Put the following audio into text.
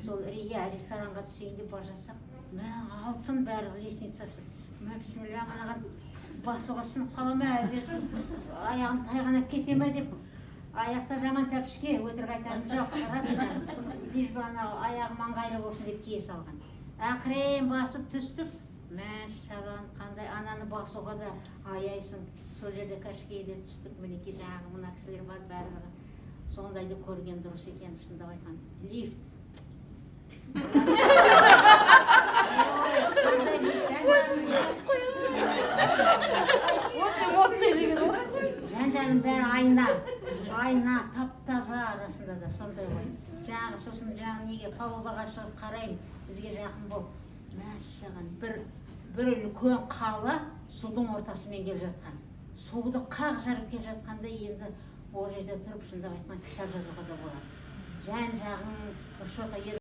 сол ресторанға түсейін деп бара жатсақ, мә алтын бәрі лестницасы. Мә бісміллә, мынаған басуға сынып қала ма, аяғым тайғанап кете ме деп, аяқта жаман тәпішке өтірік айтарым жоқ, рас айтамын. Лишь бы анау аяғым ыңғайлы болсын деп кие салған. Ақырын басып түстік. Мәссаған, қандай ананы басуға да аяйсың. Сол жерде кәшкейде түстік, мінеки жаңағы мына кісілер бар бәрі. Сондайды көрген дұрыс екен, шындап айтқан. Лифт. Жан-жаным бәрі айна, тап-таза арасында да сондай ғой. Жаңағы сосын неге палубаға шығып қараймын, бізге жақын болып. Мәссаған, бір үлкен қала судың ортасымен келе жатқан. Суды қақ жарып келе жатқанда енді ол жерде тұрып шындап айтқан кітап жазуға да болады. Жан-жағың